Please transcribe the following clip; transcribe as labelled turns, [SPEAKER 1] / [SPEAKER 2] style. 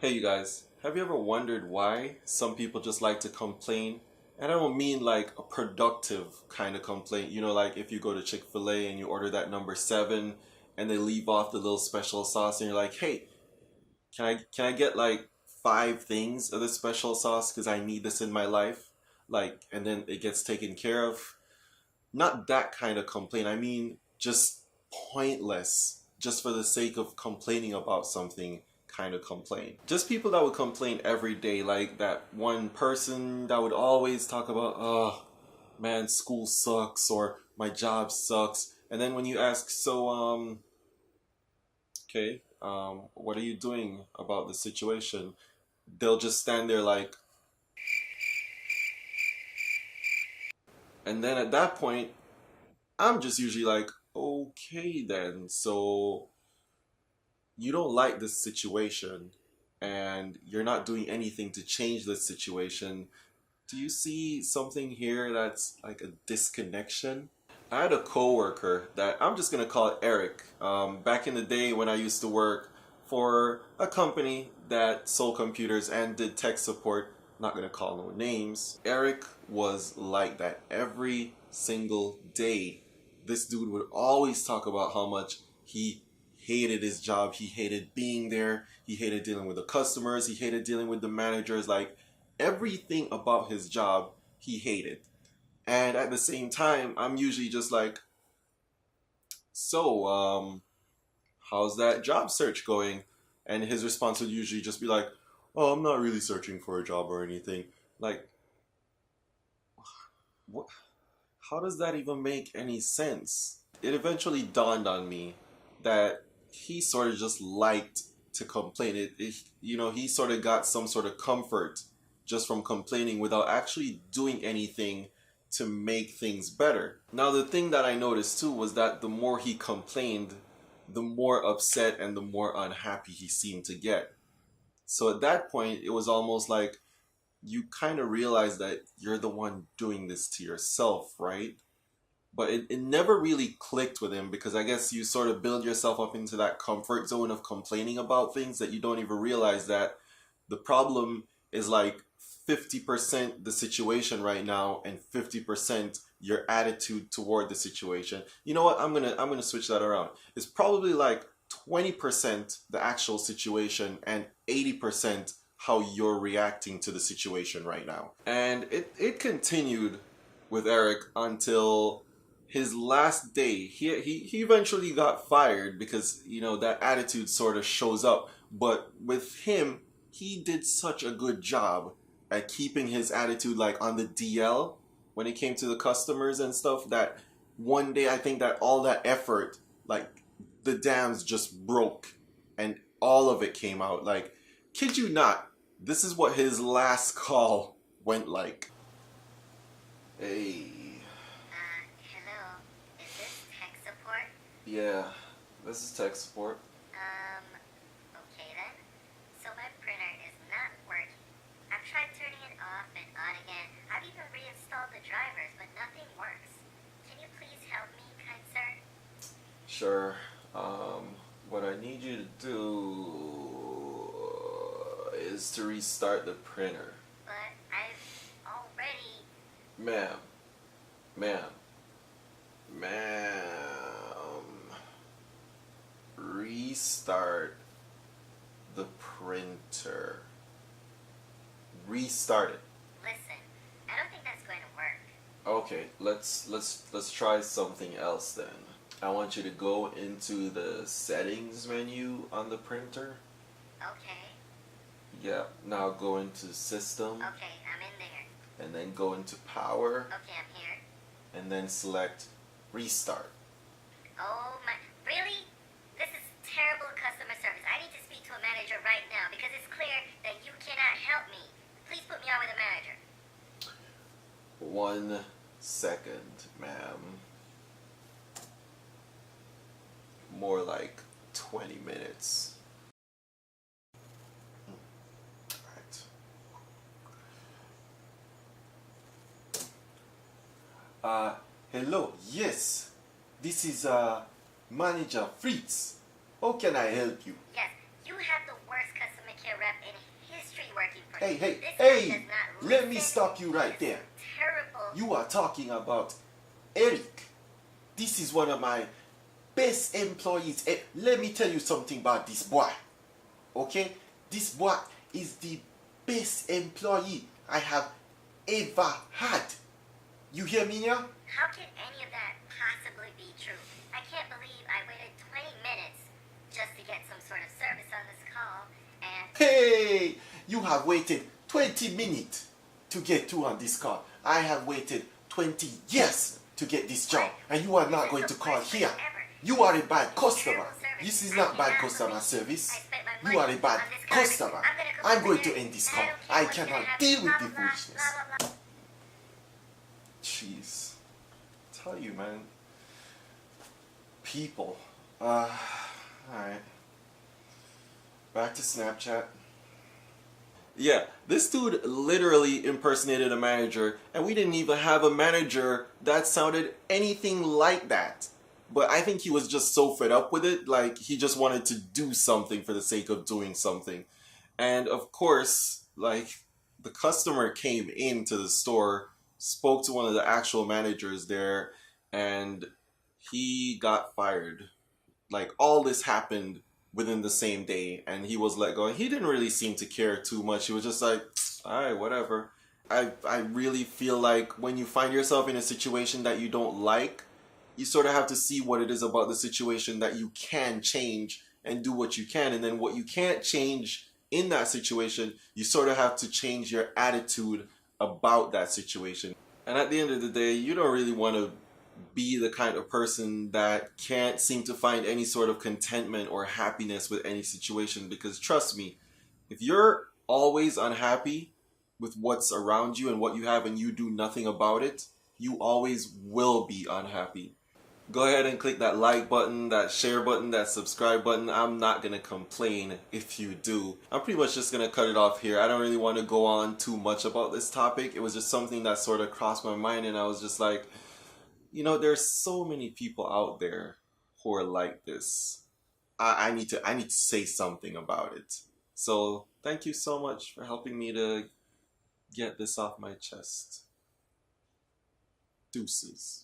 [SPEAKER 1] Hey you guys, have you ever wondered why some people just like to complain? And I don't mean like a productive kind of complaint. You know, like if you go to Chick-fil-A and you order that number seven and they leave off the little special sauce and you're like, hey, can I get like five things of this special sauce because I need this in my life? Like, and then it gets taken care of. Not that kind of complaint. I mean, just pointless, just for the sake of complaining about something kind of complain. Just people that would complain every day, like that one person that would always talk about, oh, man, school sucks or my job sucks. And then when you ask, so, okay, what are you doing about the situation? They'll just stand there like, and then at that point, I'm just usually like, okay then, so you don't like this situation and you're not doing anything to change this situation. Do you see something here that's like a disconnection? I had a coworker that I'm just gonna call it Eric. Back in the day when I used to work for a company that sold computers and did tech support, not gonna call no names. Eric was like that every single day. This dude would always talk about how much he hated his job, he hated being there, he hated dealing with the customers, he hated dealing with the managers, like everything about his job he hated. And at the same time, I'm usually just like, so, how's that job search going? And his response would usually just be like, oh, I'm not really searching for a job or anything. Like, what? How does that even make any sense? It eventually dawned on me that he sort of just liked to complain. He sort of got some sort of comfort just from complaining without actually doing anything to make things better. Now, the thing that I noticed too was that the more he complained, the more upset and the more unhappy he seemed to get. So at that point, it was almost like you kind of realize that you're the one doing this to yourself, right? But it never really clicked with him because I guess you sort of build yourself up into that comfort zone of complaining about things that you don't even realize that the problem is like 50% the situation right now and 50% your attitude toward the situation. You know what? I'm gonna switch that around. It's probably like 20% the actual situation and 80% how you're reacting to the situation right now. And it continued with Eric until his last day. He eventually got fired because, that attitude sort of shows up. But with him, he did such a good job at keeping his attitude like on the DL when it came to the customers and stuff that one day I think that all that effort, like the dams just broke and all of it came out. Like, kid you not, this is what his last call went like. Hey.
[SPEAKER 2] Hello. Is this tech support?
[SPEAKER 1] Yeah, this is tech support.
[SPEAKER 2] Okay then. So my printer is not working. I've tried turning it off and on again. I've even reinstalled the drivers, but nothing works. Can you please help me, kind sir?
[SPEAKER 1] Sure. What I need you to do is to restart the printer.
[SPEAKER 2] But I've already...
[SPEAKER 1] Ma'am. Restart the printer. Restart it.
[SPEAKER 2] Listen, I don't think that's going to work.
[SPEAKER 1] Okay, let's try something else then. I want you to go into the settings menu on the printer.
[SPEAKER 2] Okay.
[SPEAKER 1] Yeah, now go into system
[SPEAKER 2] Okay, I'm in there.
[SPEAKER 1] and then go into power
[SPEAKER 2] Okay, I'm here.
[SPEAKER 1] and then select restart.
[SPEAKER 2] Oh my... Really? This is terrible customer service. I need to speak to a manager right now because it's clear that you cannot help me. Please put me on with a manager.
[SPEAKER 1] 1 second, ma'am. More like 20 minutes. Alright. Hello, yes. This is Manager Fritz. How can I help you?
[SPEAKER 2] Yes, you have the worst customer care rep in
[SPEAKER 1] hey, hey,
[SPEAKER 2] This guy
[SPEAKER 1] hey!
[SPEAKER 2] does not
[SPEAKER 1] Let me
[SPEAKER 2] listen.
[SPEAKER 1] stop you
[SPEAKER 2] He
[SPEAKER 1] right
[SPEAKER 2] is
[SPEAKER 1] there.
[SPEAKER 2] terrible.
[SPEAKER 1] You are talking about Eric. This is one of my best employees. Let me tell you something about this boy. Okay? This boy is the best employee I have ever had. You hear me now?
[SPEAKER 2] How can any of that possibly be true? I can't believe I waited 20 minutes just to get some sort of service on this call, and
[SPEAKER 1] Hey, you have waited 20 minutes to get to on this call. I have waited 20 years to get this job, and you are not going to call here. You are a bad customer. This is not bad customer service. You are a bad customer. I'm going to end this call. I cannot deal with the foolishness. Jeez. Tell you, man. People. Alright. Back to Snapchat. Yeah, this dude literally impersonated a manager, and we didn't even have a manager that sounded anything like that. But I think he was just so fed up with it, like he just wanted to do something for the sake of doing something. And of course, like the customer came into the store, spoke to one of the actual managers there, and he got fired. Like all this happened within the same day, and he was let go. He didn't really seem to care too much. He was just like, all right, whatever. I really feel like when you find yourself in a situation that you don't like, you sort of have to see what it is about the situation that you can change and do what you can. And then what you can't change in that situation, you sort of have to change your attitude about that situation. And at the end of the day, you don't really want to be the kind of person that can't seem to find any sort of contentment or happiness with any situation, because trust me, if you're always unhappy with what's around you and what you have and you do nothing about it, you always will be unhappy. Go ahead and click that like button, that share button, that subscribe button. I'm not going to complain if you do. I'm pretty much just going to cut it off here. I don't really want to go on too much about this topic. It was just something that sort of crossed my mind, and I was just like, there's so many people out there who are like this. I need to say something about it. So thank you so much for helping me to get this off my chest. Deuces.